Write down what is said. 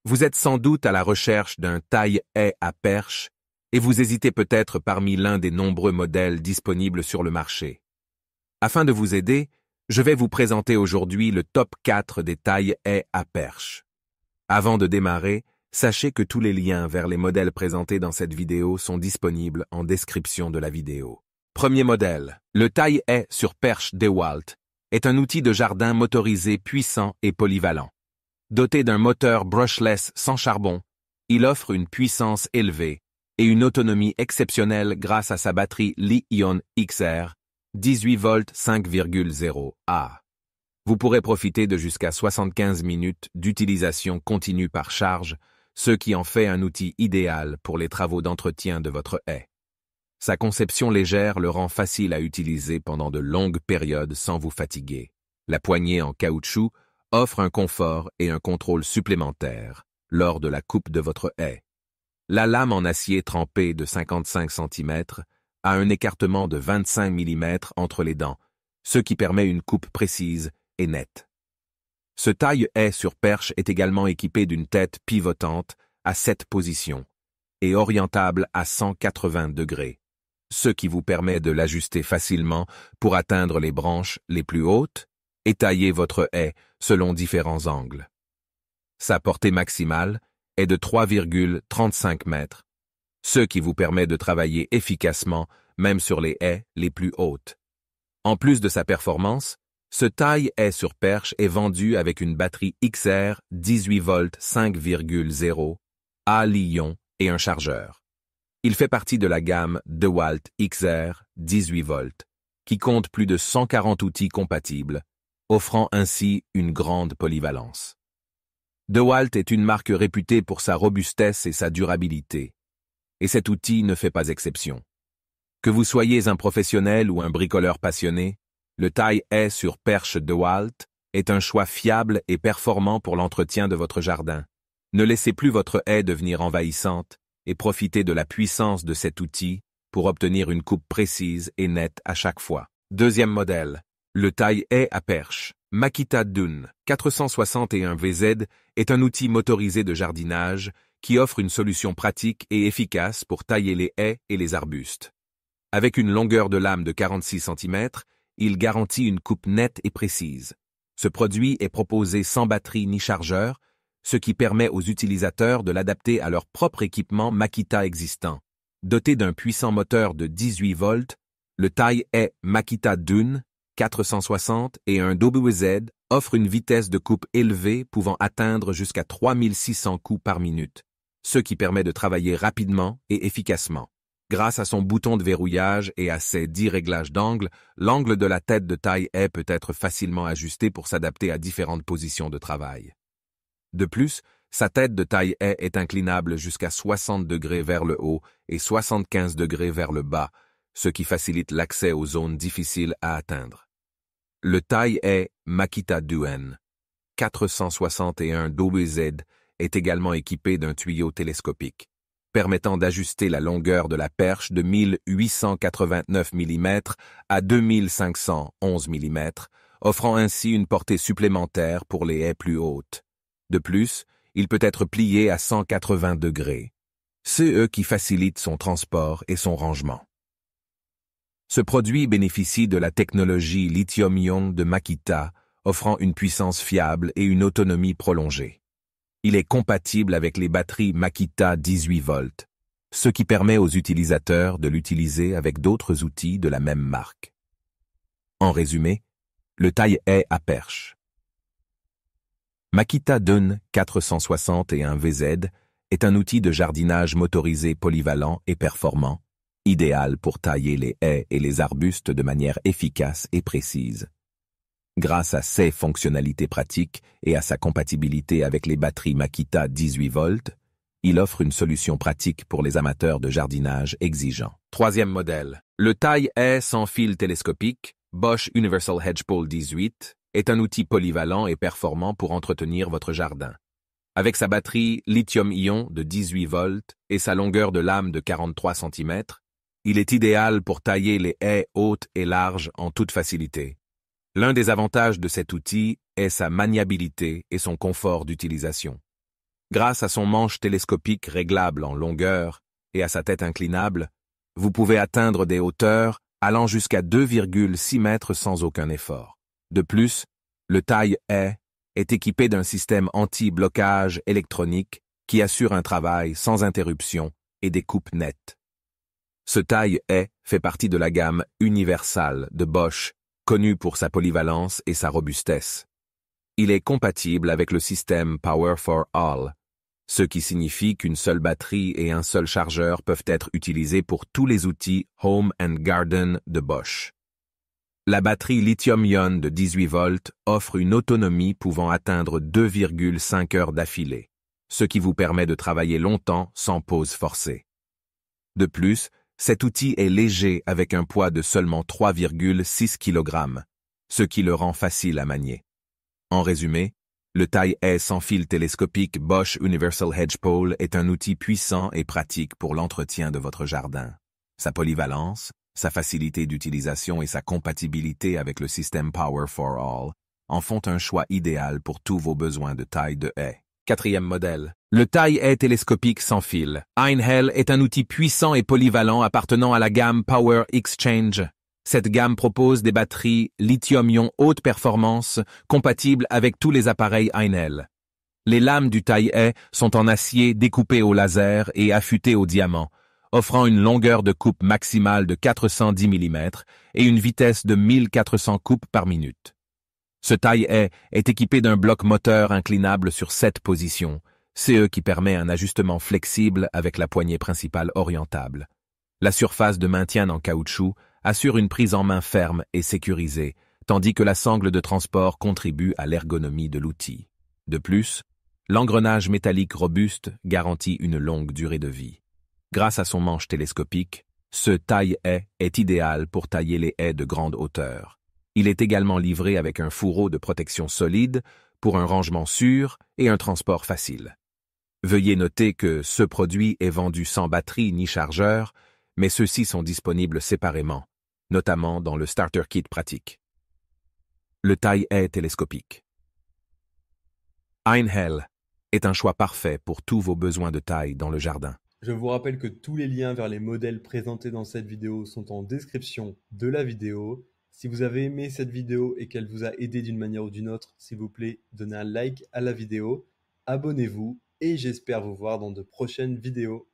Vous êtes sans doute à la recherche d'un taille-haie à perche et vous hésitez peut-être parmi l'un des nombreux modèles disponibles sur le marché. Afin de vous aider, je vais vous présenter aujourd'hui le top 4 des taille-haie à perche. Avant de démarrer, sachez que tous les liens vers les modèles présentés dans cette vidéo sont disponibles en description de la vidéo. Premier modèle, le taille-haie sur perche DeWalt, est un outil de jardin motorisé puissant et polyvalent. Doté d'un moteur brushless sans charbon, il offre une puissance élevée et une autonomie exceptionnelle grâce à sa batterie Li-ion XR 18 volts 5,0 A. Vous pourrez profiter de jusqu'à 75 minutes d'utilisation continue par charge, ce qui en fait un outil idéal pour les travaux d'entretien de votre haie. Sa conception légère le rend facile à utiliser pendant de longues périodes sans vous fatiguer. La poignée en caoutchouc offre un confort et un contrôle supplémentaires lors de la coupe de votre haie. La lame en acier trempé de 55 cm a un écartement de 25 mm entre les dents, ce qui permet une coupe précise et nette. Ce taille-haie sur perche est également équipé d'une tête pivotante à 7 positions et orientable à 180 degrés, ce qui vous permet de l'ajuster facilement pour atteindre les branches les plus hautes et tailler votre haie selon différents angles. Sa portée maximale est de 3,35 mètres, ce qui vous permet de travailler efficacement même sur les haies les plus hautes. En plus de sa performance, ce taille-haie sur perche est vendu avec une batterie XR 18 volts 5,0 à Li-ion et un chargeur. Il fait partie de la gamme DeWalt XR 18 volts, qui compte plus de 140 outils compatibles, offrant ainsi une grande polyvalence. DeWalt est une marque réputée pour sa robustesse et sa durabilité, et cet outil ne fait pas exception. Que vous soyez un professionnel ou un bricoleur passionné, le taille-haie sur perche DeWalt est un choix fiable et performant pour l'entretien de votre jardin. Ne laissez plus votre haie devenir envahissante et profitez de la puissance de cet outil pour obtenir une coupe précise et nette à chaque fois. Deuxième modèle, le taille-haie à perche. Makita Dune 461 VZ est un outil motorisé de jardinage qui offre une solution pratique et efficace pour tailler les haies et les arbustes. Avec une longueur de lame de 46 cm, il garantit une coupe nette et précise. Ce produit est proposé sans batterie ni chargeur, ce qui permet aux utilisateurs de l'adapter à leur propre équipement Makita existant. Doté d'un puissant moteur de 18 volts, le taille-haie Makita Dune 460 et un WZ offre une vitesse de coupe élevée pouvant atteindre jusqu'à 3600 coups par minute, ce qui permet de travailler rapidement et efficacement. Grâce à son bouton de verrouillage et à ses 10 réglages d'angle, l'angle de la tête de taille-haie peut être facilement ajusté pour s'adapter à différentes positions de travail. De plus, sa tête de taille-haie est inclinable jusqu'à 60 degrés vers le haut et 75 degrés vers le bas, ce qui facilite l'accès aux zones difficiles à atteindre. Le taille-haie Makita Dune 461 WZ est également équipé d'un tuyau télescopique, permettant d'ajuster la longueur de la perche de 1889 mm à 2511 mm, offrant ainsi une portée supplémentaire pour les haies plus hautes. De plus, il peut être plié à 180 degrés, ce qui facilite son transport et son rangement. Ce produit bénéficie de la technologie lithium-ion de Makita, offrant une puissance fiable et une autonomie prolongée. Il est compatible avec les batteries Makita 18 volts, ce qui permet aux utilisateurs de l'utiliser avec d'autres outils de la même marque. En résumé, le taille-haie à perche. Makita Dune 461 VZ est un outil de jardinage motorisé polyvalent et performant, idéal pour tailler les haies et les arbustes de manière efficace et précise. Grâce à ses fonctionnalités pratiques et à sa compatibilité avec les batteries Makita 18 volts, il offre une solution pratique pour les amateurs de jardinage exigeants. Troisième modèle. Le taille-haie sans fil télescopique, Bosch Universal Hedge Pole 18, est un outil polyvalent et performant pour entretenir votre jardin. Avec sa batterie lithium-ion de 18 volts et sa longueur de lame de 43 cm, il est idéal pour tailler les haies hautes et larges en toute facilité. L'un des avantages de cet outil est sa maniabilité et son confort d'utilisation. Grâce à son manche télescopique réglable en longueur et à sa tête inclinable, vous pouvez atteindre des hauteurs allant jusqu'à 2,6 mètres sans aucun effort. De plus, le taille-haie est équipé d'un système anti-blocage électronique qui assure un travail sans interruption et des coupes nettes. Ce taille-haie fait partie de la gamme universale de Bosch, connue pour sa polyvalence et sa robustesse. Il est compatible avec le système Power for All, ce qui signifie qu'une seule batterie et un seul chargeur peuvent être utilisés pour tous les outils Home and Garden de Bosch. La batterie lithium-ion de 18 volts offre une autonomie pouvant atteindre 2,5 heures d'affilée, ce qui vous permet de travailler longtemps sans pause forcée. De plus, cet outil est léger avec un poids de seulement 3,6 kg, ce qui le rend facile à manier. En résumé, le taille-haie sans fil télescopique Bosch Universal Hedge Pole est un outil puissant et pratique pour l'entretien de votre jardin. Sa polyvalence, sa facilité d'utilisation et sa compatibilité avec le système Power for All en font un choix idéal pour tous vos besoins de taille de haie. Quatrième modèle. Le taille-haie télescopique sans fil. Einhell est un outil puissant et polyvalent appartenant à la gamme Power Exchange. Cette gamme propose des batteries lithium-ion haute performance compatibles avec tous les appareils Einhell. Les lames du taille-haie sont en acier découpé au laser et affûté au diamant, offrant une longueur de coupe maximale de 410 mm et une vitesse de 1400 coupes par minute. Ce taille-haie est équipé d'un bloc moteur inclinable sur 7 positions, CE qui permet un ajustement flexible avec la poignée principale orientable. La surface de maintien en caoutchouc assure une prise en main ferme et sécurisée, tandis que la sangle de transport contribue à l'ergonomie de l'outil. De plus, l'engrenage métallique robuste garantit une longue durée de vie. Grâce à son manche télescopique, ce taille-haie est idéal pour tailler les haies de grande hauteur. Il est également livré avec un fourreau de protection solide pour un rangement sûr et un transport facile. Veuillez noter que ce produit est vendu sans batterie ni chargeur, mais ceux-ci sont disponibles séparément, notamment dans le Starter Kit pratique. Le taille-haie télescopique. Einhell est un choix parfait pour tous vos besoins de taille dans le jardin. Je vous rappelle que tous les liens vers les modèles présentés dans cette vidéo sont en description de la vidéo. Si vous avez aimé cette vidéo et qu'elle vous a aidé d'une manière ou d'une autre, s'il vous plaît, donnez un like à la vidéo, abonnez-vous et j'espère vous voir dans de prochaines vidéos.